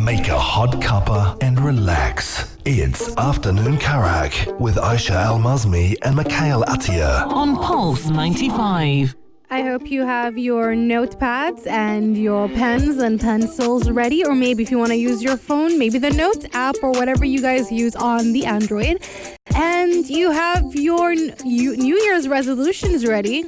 Make a hot cuppa and relax. It's Afternoon Karak with Aisha Al-Mazmi and Mikhail Atiyah on Pulse 95. I hope you have your notepads and your pens and pencils ready, or maybe if you want to use your phone, maybe the Notes app or whatever you guys use on the Android. And you have your New Year's resolutions ready.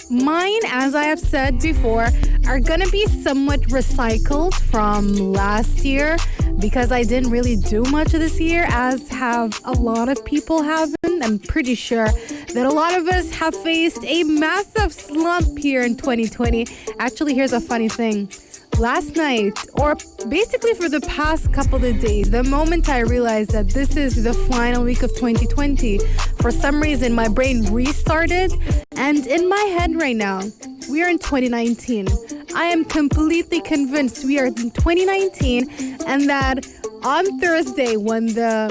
Mine, as I have said before, are going to be somewhat recycled from last year because I didn't really do much this year, as have a lot of people haven't. I'm pretty sure that a lot of us have faced a massive slump here in 2020. Actually, here's a funny thing. Last night, or basically for the past couple of days, the moment I realized that this is the final week of 2020, for some reason my brain restarted, and in my head right now, we are in 2019. I am completely convinced we are in 2019, and that on Thursday when the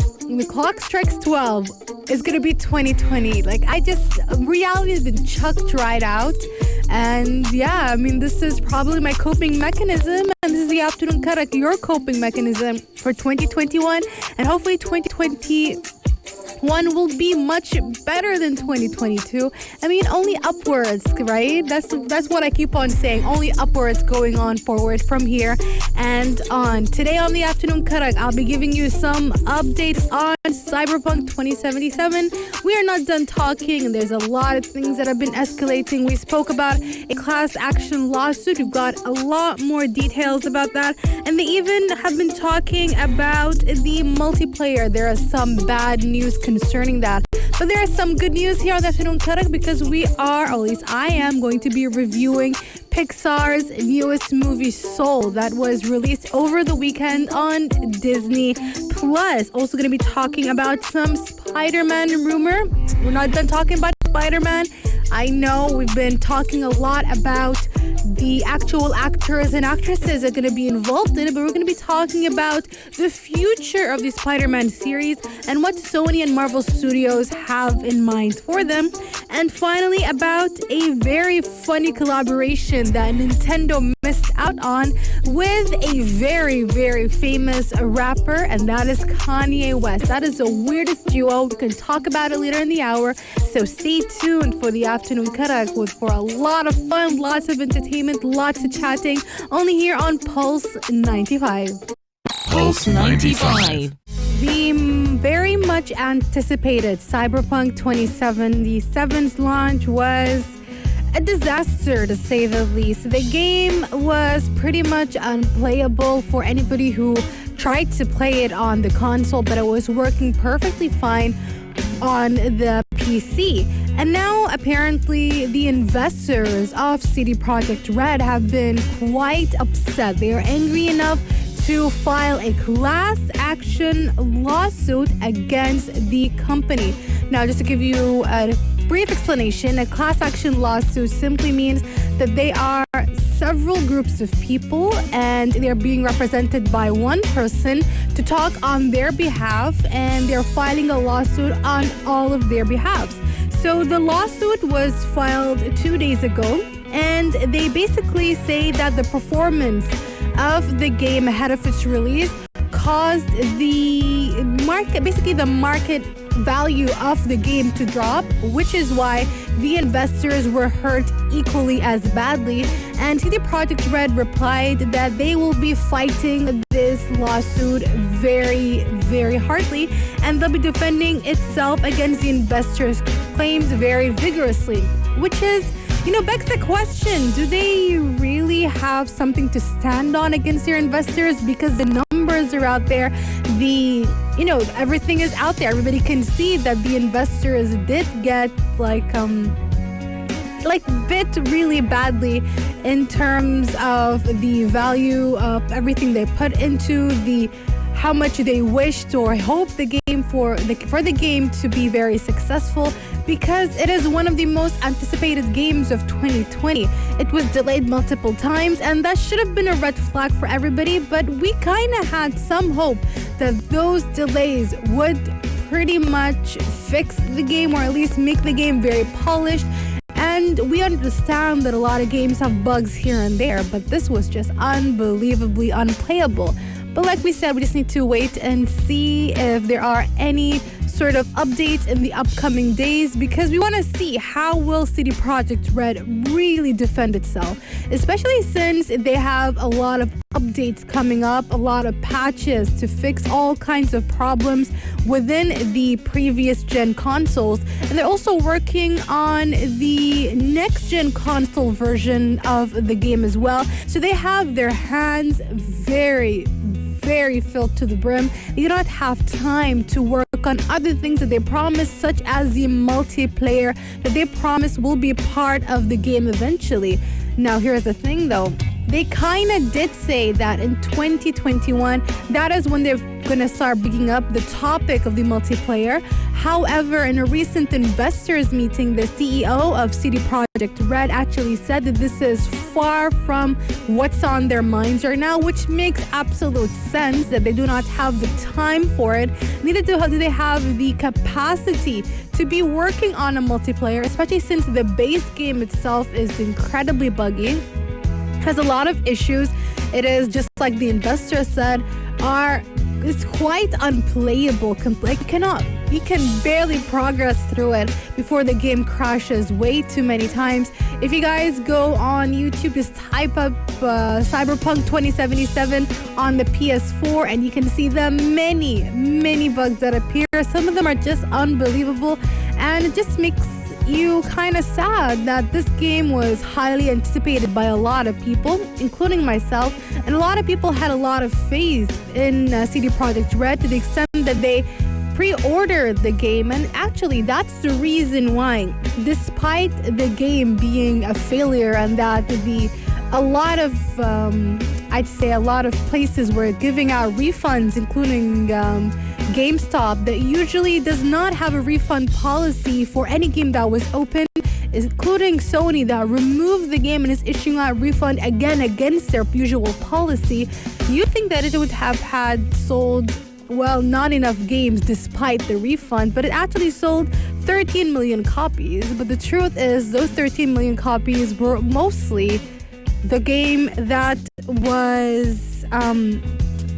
clock strikes 12, it's gonna be 2020. Reality has been chucked right out. And yeah, I mean, this is probably my coping mechanism, and this is the Afternoon Karak, your coping mechanism for 2021, and hopefully 2021 will be much better than 2022. I mean, only upwards, right? That's what I keep on saying. Only upwards going on forward from here and on. Today on the Afternoon Karak, I'll be giving you some updates on Cyberpunk 2077. We are not done talking, and there's a lot of things that have been escalating. We spoke about a class action lawsuit. We've got a lot more details about that, and they even have been talking about the multiplayer. There is some bad news concerning that, but there is some good news here on the Afternoon Karak because we are, or at least I am, going to be reviewing Pixar's newest movie, Soul, that was released over the weekend on Disney Plus. Also going to be talking about some Spider-Man rumor. We're not done talking about Spider-Man. I know we've been talking a lot about the actual actors and actresses that are going to be involved in it, but we're going to be talking about the future of the Spider-Man series and what Sony and Marvel Studios have in mind for them. And finally, about a very funny collaboration that Nintendo missed out on with a very, very famous rapper, and that is Kanye West. That is the weirdest duo. We can talk about it later in the hour, so stay tuned for the Afternoon Karak for a lot of fun, lots of entertainment, lots of chatting, only here on Pulse 95. Pulse 95. The very much anticipated Cyberpunk 2077's launch was a disaster, to say the least. The game was pretty much unplayable for anybody who tried to play it on the console, but it was working perfectly fine on the PC. And now, apparently, the investors of CD Projekt Red have been quite upset. They are angry enough to file a class action lawsuit against the company. Now, just to give you a brief explanation, a class action lawsuit simply means that they are several groups of people and they're being represented by one person to talk on their behalf, and they're filing a lawsuit on all of their behalves. So the lawsuit was filed 2 days ago, and they basically say that the performance of the game ahead of its release caused the market value of the game to drop, which is why the investors were hurt equally as badly. And CD Projekt Red replied that they will be fighting this lawsuit very, very hardly, and they'll be defending itself against the investors' claims very vigorously, which is, begs the question, do they really have something to stand on against their investors? Because the numbers are out there, everything is out there. Everybody can see that the investors did get bit really badly in terms of the value of everything they put into how much they wished or hoped the game for the game to be very successful, because it is one of the most anticipated games of 2020. It was delayed multiple times, and that should have been a red flag for everybody, but we kind of had some hope that those delays would pretty much fix the game, or at least make the game very polished. And we understand that a lot of games have bugs here and there, but this was just unbelievably unplayable. But like we said, we just need to wait and see if there are any sort of updates in the upcoming days, because we want to see how will CD Projekt Red really defend itself, especially since they have a lot of updates coming up, a lot of patches to fix all kinds of problems within the previous gen consoles. And they're also working on the next gen console version of the game as well. So they have their hands very filled to the brim. They do not have time to work on other things that they promised, such as the multiplayer that they promised will be part of the game eventually. Now, here's the thing though. They kind of did say that in 2021, that is when they're going to start picking up the topic of the multiplayer. However, in a recent investors meeting, the CEO of CD Projekt Red actually said that this is far from what's on their minds right now, which makes absolute sense that they do not have the time for it. Neither do they have the capacity to be working on a multiplayer, especially since the base game itself is incredibly buggy, has a lot of issues. It is, just like the investor said, it's quite unplayable. You can barely progress through it before the game crashes way too many times. If you guys go on YouTube, just type up Cyberpunk 2077 on the PS4 and you can see the many bugs that appear. Some of them are just unbelievable, and it just makes you kind of sad that this game was highly anticipated by a lot of people, including myself, and a lot of people had a lot of faith in CD Projekt Red to the extent that they pre-ordered the game. And actually that's the reason why, despite the game being a failure and that a lot of places were giving out refunds, including GameStop, that usually does not have a refund policy for any game that was open, including Sony, that removed the game and is issuing out a refund again against their usual policy. You think that it would have had sold, well, not enough games despite the refund, but it actually sold 13 million copies. But the truth is, those 13 million copies were mostly the game that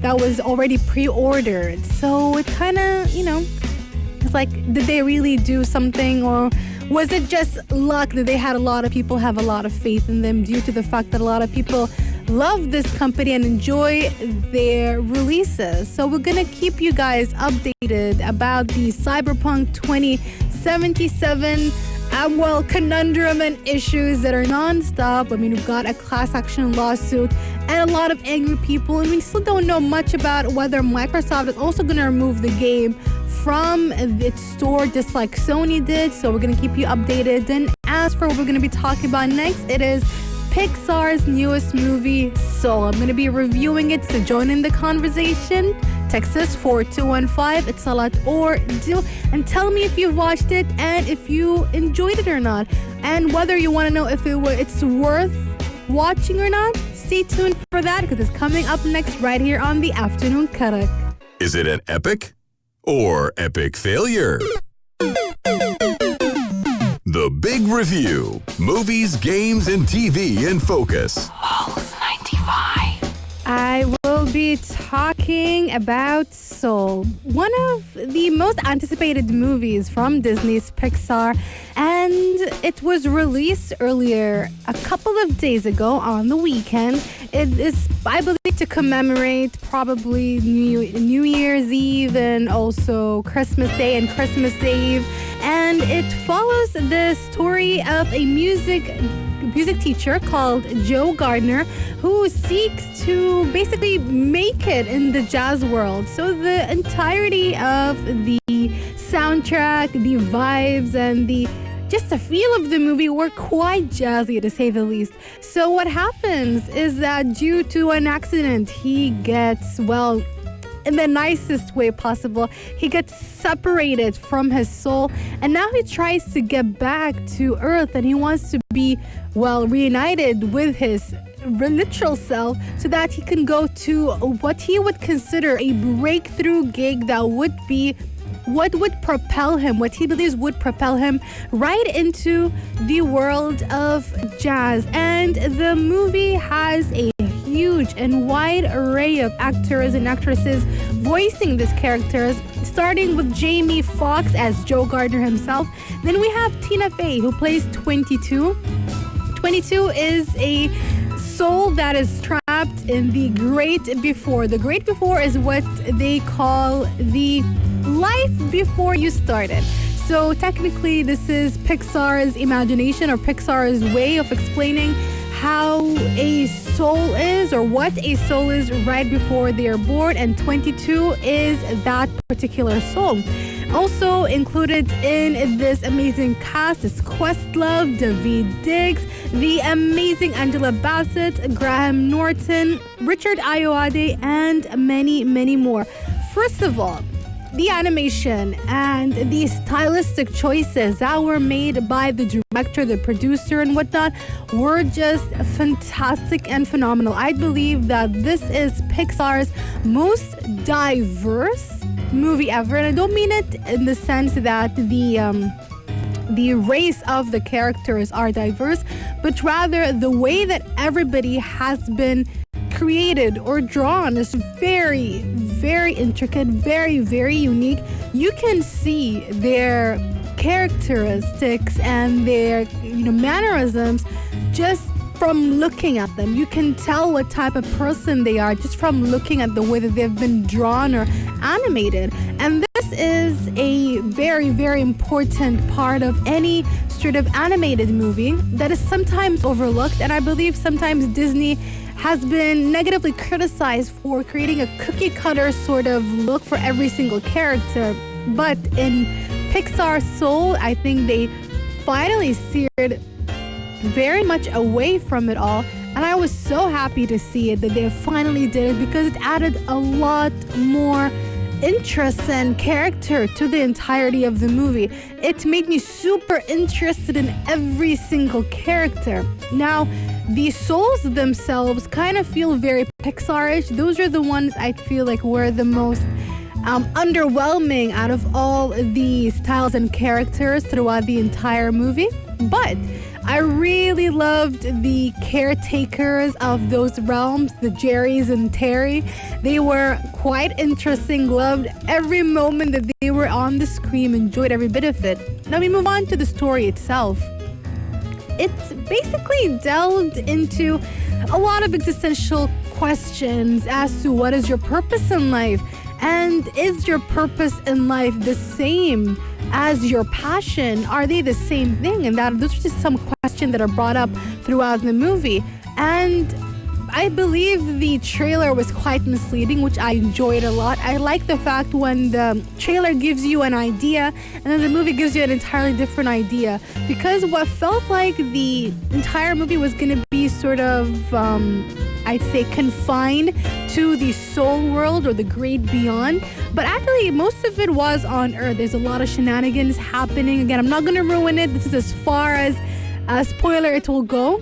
was already pre-ordered. So it kind of, it's like, did they really do something, or was it just luck that they had a lot of people have a lot of faith in them due to the fact that a lot of people love this company and enjoy their releases? So we're gonna keep you guys updated about the Cyberpunk 2077 conundrum and issues that are non-stop. I mean, we've got a class action lawsuit and a lot of angry people, and we still don't know much about whether Microsoft is also going to remove the game from its store just like Sony did. So we're going to keep you updated. And as for what we're going to be talking about next, it is Pixar's newest movie, Soul. I'm going to be reviewing it, so join in the conversation. Text us 4215, it's Salat or Do, and tell me if you've watched it and if you enjoyed it or not, and whether you want to know if it's worth watching or not. Stay tuned for that, because it's coming up next right here on the Afternoon Karak. Is it an epic or epic failure? The Big Review. Movies, games, and TV in focus. Pulse 95. I will be talking about Soul, one of the most anticipated movies from Disney's Pixar, and it was released earlier a couple of days ago on the weekend. It is, I believe, to commemorate probably New Year's Eve and also Christmas Day and Christmas Eve, and it follows the story of a music teacher called Joe Gardner, who seeks to basically make it in the jazz world. So the entirety of the soundtrack, the vibes, and the feel of the movie were quite jazzy, to say the least. So what happens is that due to an accident, he gets, well, in the nicest way possible, he gets separated from his soul, and now he tries to get back to Earth, and he wants to be, well, reunited with his literal self so that he can go to what he would consider a breakthrough gig that would be what would propel him, what he believes would propel him right into the world of jazz. And the movie has a huge and wide array of actors and actresses voicing these characters, starting with Jamie Foxx as Joe Gardner himself. Then we have Tina Fey, who plays 22. 22 is a soul that is trapped in the great before. The great before is what they call the life before you started. So technically, this is Pixar's imagination or Pixar's way of explaining how a soul is or what a soul is right before they are born, and 22 is that particular soul. Also included in this amazing cast is Questlove, Daveed Diggs, the amazing Angela Bassett, Graham Norton, Richard Ayoade, and many, many more. First of all, the animation and the stylistic choices that were made by the director, the producer, and whatnot were just fantastic and phenomenal. I believe that this is Pixar's most diverse movie ever, and I don't mean it in the sense that the race of the characters are diverse, but rather the way that everybody has been created or drawn is very, very intricate, very, very unique. You can see their characteristics and their mannerisms just from looking at them. You can tell what type of person they are just from looking at the way that they've been drawn or animated. And this is a very, very important part of any sort of animated movie that is sometimes overlooked. And I believe sometimes Disney has been negatively criticized for creating a cookie cutter sort of look for every single character. But in Pixar Soul, I think they finally steered very much away from it all, and I was so happy to see it that they finally did it, because it added a lot more interest and character to the entirety of the movie. It made me super interested in every single character. Now, the souls themselves kind of feel very Pixar-ish. Those are the ones I feel like were the most underwhelming out of all the styles and characters throughout the entire movie. But I really loved the caretakers of those realms, the Jerrys and Terry. They were quite interesting, loved every moment that they were on the screen, enjoyed every bit of it. Now we move on to the story itself. It basically delved into a lot of existential questions as to what is your purpose in life, and is your purpose in life the same as your passion? Are they the same thing? And those are just some questions that are brought up throughout the movie. And I believe the trailer was quite misleading, which I enjoyed a lot. I like the fact when the trailer gives you an idea and then the movie gives you an entirely different idea, because what felt like the entire movie was going to be sort of I'd say confined to the soul world or the great beyond, but actually most of it was on Earth. There's a lot of shenanigans happening. Again, I'm not going to ruin it. This is as far as a spoiler it will go.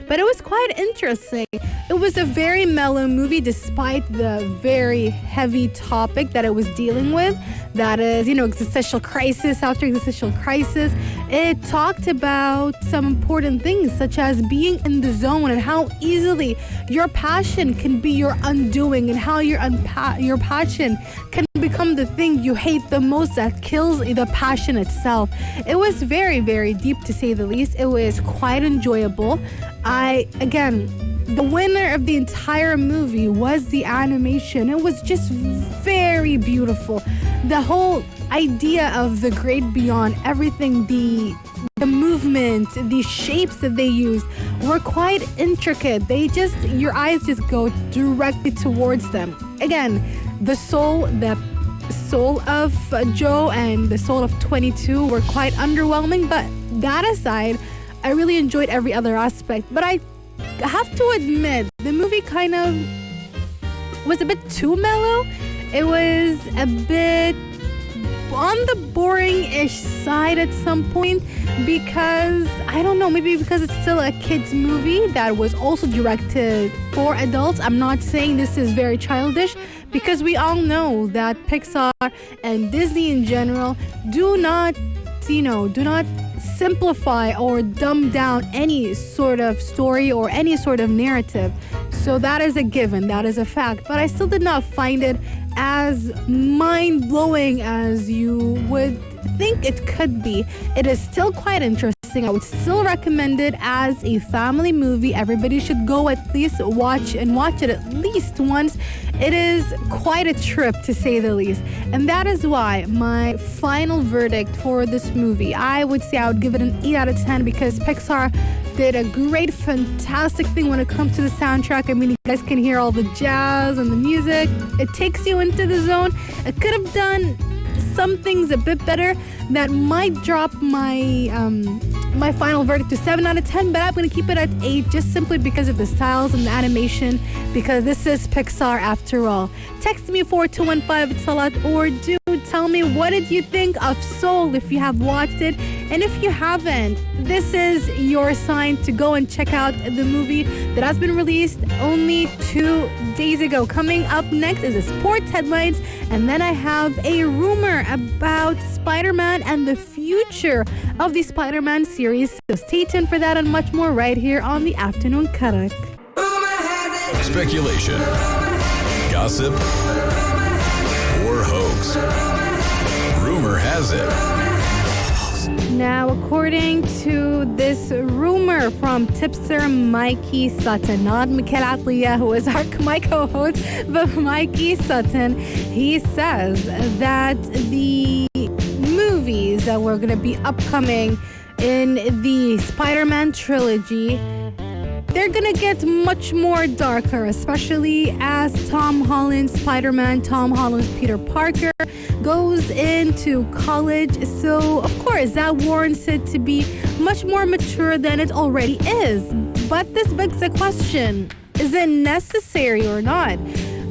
But it was quite interesting. It was a very mellow movie despite the very heavy topic that it was dealing with. That is, existential crisis after existential crisis. It talked about some important things such as being in the zone and how easily your passion can be your undoing, and how your passion can become the thing you hate the most that kills the passion itself. It was very, very deep to say the least. It was quite enjoyable. The winner of the entire movie was the animation. It was just very beautiful. The whole idea of the great beyond, everything, the movement, the shapes that they used were quite intricate. Your eyes just go directly towards them. Again, the soul of Joe and the soul of 22 were quite underwhelming, but that aside, I really enjoyed every other aspect. But I have to admit, the movie kind of was a bit too mellow. It was a bit on the boring-ish side at some point, because, I don't know, maybe because it's still a kid's movie that was also directed for adults. I'm not saying this is very childish, because we all know that Pixar and Disney in general do not simplify or dumb down any sort of story or any sort of narrative. So that is a given, that is a fact. But I still did not find it as mind-blowing as you would think it could be. It is still quite interesting. I would still recommend it as a family movie. Everybody should go at least watch it at least once. It is quite a trip, to say the least. And that is why my final verdict for this movie, I would say I would give it an 8 out of 10 because Pixar did a great, fantastic thing when it comes to the soundtrack. I mean, you guys can hear all the jazz and the music. It takes you into the zone. It could have done some things a bit better that might drop my my final verdict to 7 out of 10, but I'm going to keep it at 8 just simply because of the styles and the animation, because this is Pixar after all. Text me 4215 it's Salat, or do tell me what did you think of Soul if you have watched it, and if you haven't, this is your sign to go and check out the movie that has been released only 2 days ago. Coming up next is the sports headlines, and then I have a rumor about Spider-Man and the future of the Spider-Man series. So stay tuned for that and much more right here on the Afternoon Karak. Speculation, gossip, or hoax. Rumor has it. Now, according to this rumor from tipster Mikey Sutton, not Mikhail Atliya, who is my co-host, but Mikey Sutton, he says that the movies that were going to be upcoming in the Spider-Man trilogy, they're gonna get much more darker, especially as Tom Holland's Spider-Man, Tom Holland's Peter Parker, goes into college. So, of course, that warrants it to be much more mature than it already is. But this begs the question, is it necessary or not?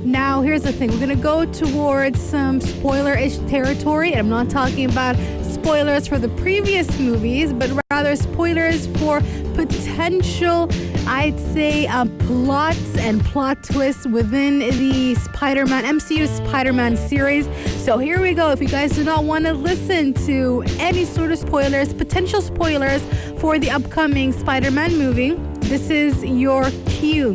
Now, here's the thing. We're going to go towards some spoiler-ish territory. I'm not talking about spoilers for the previous movies, but rather spoilers for potential, I'd say, plots and plot twists within the MCU Spider-Man series. So here we go. If you guys do not want to listen to any sort of spoilers, potential spoilers for the upcoming Spider-Man movie, this is your cue.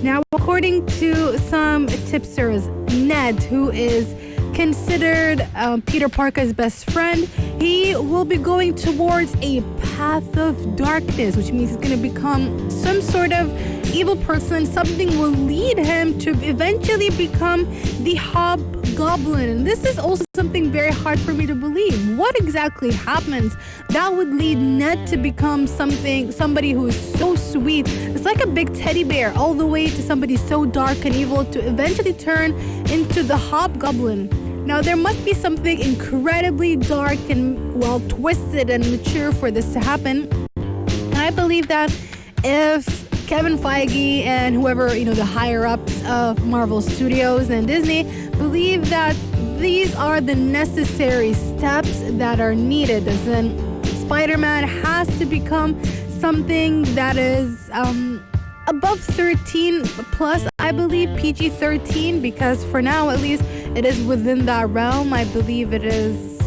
Now, according to some tipsters, Ned, who is considered Peter Parker's best friend, he will be going towards a path of darkness, which means he's going to become some sort of evil person. Something will lead him to eventually become the Hobgoblin. And this is also something very hard for me to believe. What exactly happens that would lead Ned to become somebody who is so sweet? It's like a big teddy bear, all the way to somebody so dark and evil to eventually turn into the Hobgoblin. Now, there must be something incredibly dark and, well, twisted and mature for this to happen. And I believe that if Kevin Feige and whoever, the higher-ups of Marvel Studios and Disney believe that these are the necessary steps that are needed, as in Spider-Man has to become something that is above 13 plus, I believe, PG-13, because for now, at least, it is within that realm. I believe it is...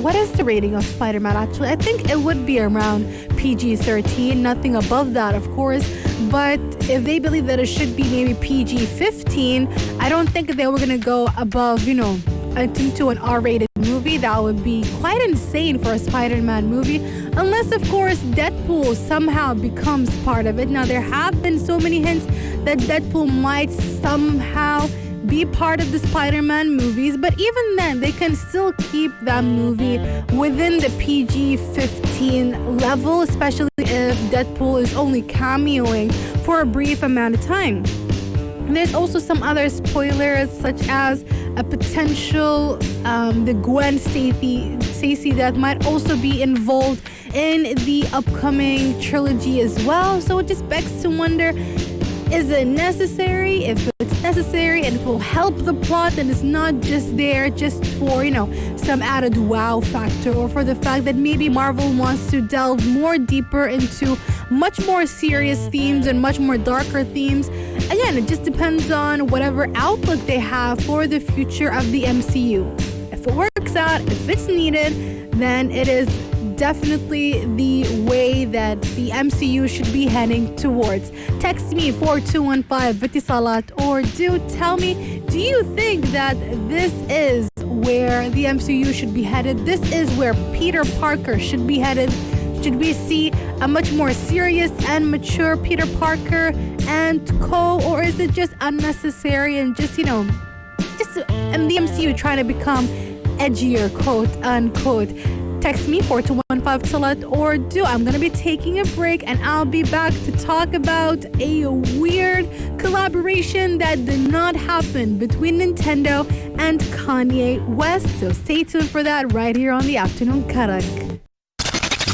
What is the rating of Spider-Man, actually? I think it would be around PG-13, nothing above that, of course. But if they believe that it should be maybe PG-15, I don't think they were going to go above, into an R-rated movie. That would be quite insane for a Spider-Man movie, unless, of course, Deadpool somehow becomes part of it. Now, there have been so many hints that Deadpool might somehow be part of the Spider-Man movies, but even then, they can still keep that movie within the PG-15 level, especially if Deadpool is only cameoing for a brief amount of time. And there's also some other spoilers, such as a potential the Gwen Stacy that might also be involved in the upcoming trilogy as well. So it just begs to wonder, is it necessary? If it's necessary and it will help the plot, and it's not just there just for, some added wow factor, or for the fact that maybe Marvel wants to delve more deeper into much more serious themes and much more darker themes. Again, it just depends on whatever outlook they have for the future of the MCU. If it works out, if it's needed, then it is definitely the way that the MCU should be heading towards. Text me 4215 Vitisalat, or do tell me, do you think that this is where the MCU should be headed? This is where Peter Parker should be headed? Should we see a much more serious and mature Peter Parker and co, or is it just unnecessary and just the MCU trying to become edgier, quote unquote? Text me 4215 Salat, or do. I'm going to be taking a break and I'll be back to talk about a weird collaboration that did not happen between Nintendo and Kanye West. So stay tuned for that right here on the Afternoon Karak.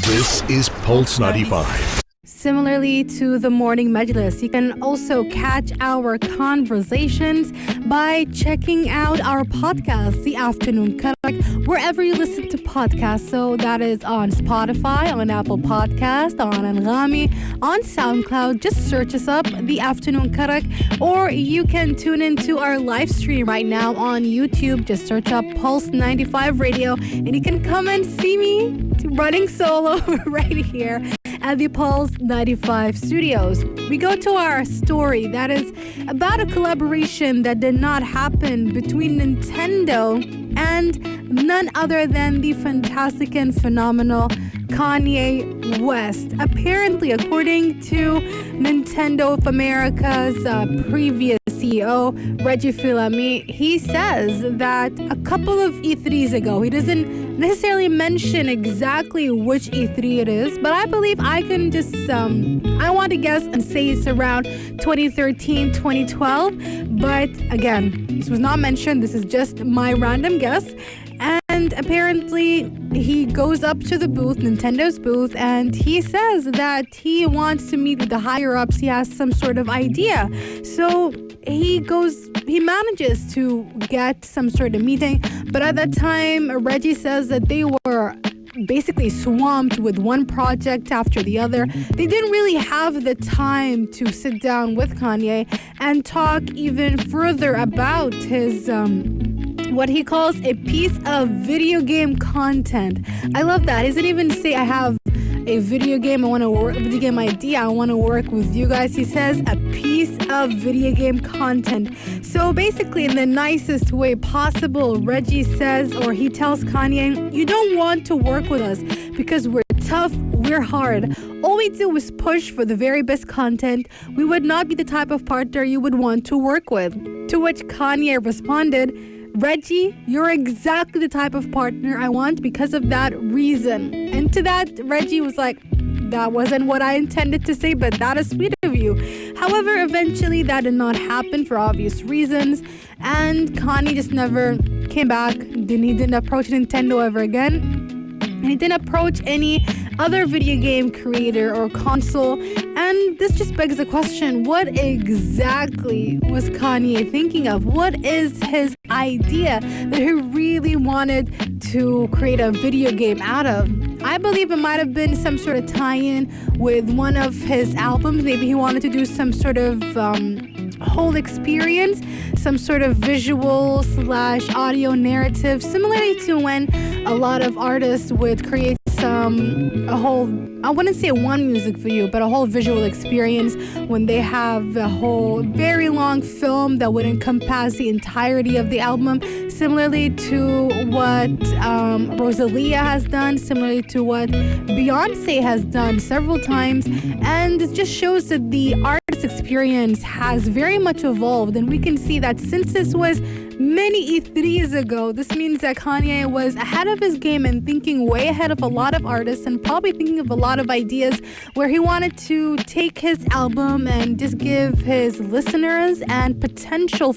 This is Pulse 95. Similarly to the Morning Majlis, you can also catch our conversations by checking out our podcast, The Afternoon Karak, wherever you listen to podcasts. So that is on Spotify, on Apple Podcast, on Anghami, on SoundCloud. Just search us up, The Afternoon Karak, or you can tune into our live stream right now on YouTube. Just search up Pulse 95 Radio, and you can come and see me running solo right here at the Pulse 95 studios. We go to our story that is about a collaboration that did not happen between Nintendo and none other than the fantastic and phenomenal Kanye West. Apparently, according to Nintendo of America's previous CEO, Reggie Fils-Aimé, he says that a couple of E3s ago, he doesn't necessarily mention exactly which E3 it is, but I believe I can just, I want to guess and say it's around 2013, 2012. But again, this was not mentioned. This is just my random guess. And apparently he goes up to the booth, Nintendo's booth, and he says that he wants to meet with the higher ups. He has some sort of idea. So he manages to get some sort of meeting. But at that time, Reggie says that they were basically swamped with one project after the other. They didn't really have the time to sit down with Kanye and talk even further about his what he calls a piece of video game content. I love that. He doesn't even say, I have a video game, I want to work, video game idea, I want to work with you guys. He says a piece of video game content. So basically, in the nicest way possible, Reggie says, or he tells Kanye, you don't want to work with us because we're tough, we're hard. All we do is push for the very best content. We would not be the type of partner you would want to work with. To which Kanye responded, Reggie, you're exactly the type of partner I want because of that reason. And to that, Reggie was like, that wasn't what I intended to say, but that is sweet of you. However, eventually that did not happen for obvious reasons, and Kanye just never came back. He didn't approach Nintendo ever again. And he didn't approach any other video game creator or console. And this just begs the question, what exactly was Kanye thinking of? What is his idea that he really wanted to create a video game out of? I believe it might have been some sort of tie-in with one of his albums. Maybe he wanted to do some sort of whole experience, some sort of visual / audio narrative, similarly to when a lot of artists would create a whole, I wouldn't say one music video, but a whole visual experience when they have a whole very long film that would encompass the entirety of the album, similarly to what Rosalia has done, similarly to what Beyonce has done several times. And it just shows that the artist experience has very much evolved, and we can see that since this was many E3s ago, this means that Kanye was ahead of his game and thinking way ahead of a lot of artists, and probably thinking of a lot of ideas where he wanted to take his album and just give his listeners and potential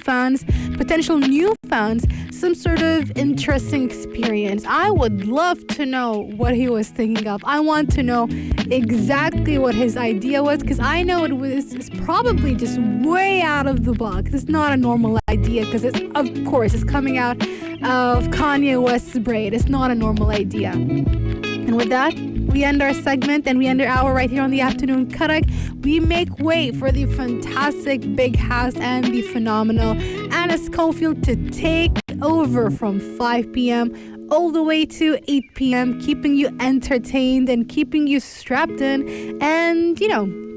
new fans, some sort of interesting experience. I would love to know what he was thinking of. I want to know exactly what his idea was, because I know it's probably just way out of the box. It's not a normal idea, because of course it's coming out of Kanye West's brain. It's not a normal idea. And with that, we end our segment and we end our hour right here on the Afternoon Karak. We make way for the fantastic Big House and the phenomenal Anna Schofield to take over from 5 p.m. all the way to 8 p.m., keeping you entertained and keeping you strapped in and,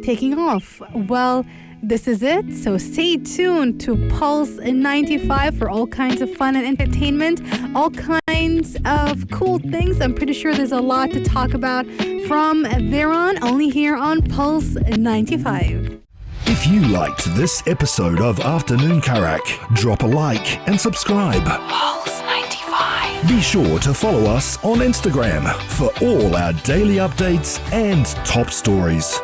taking off. Well, this is it. So stay tuned to Pulse 95 for all kinds of fun and entertainment, all kinds of cool things. I'm pretty sure there's a lot to talk about from there on, only here on Pulse 95. If you liked this episode of Afternoon Karak, drop a like and subscribe. Pulse 95. Be sure to follow us on Instagram for all our daily updates and top stories.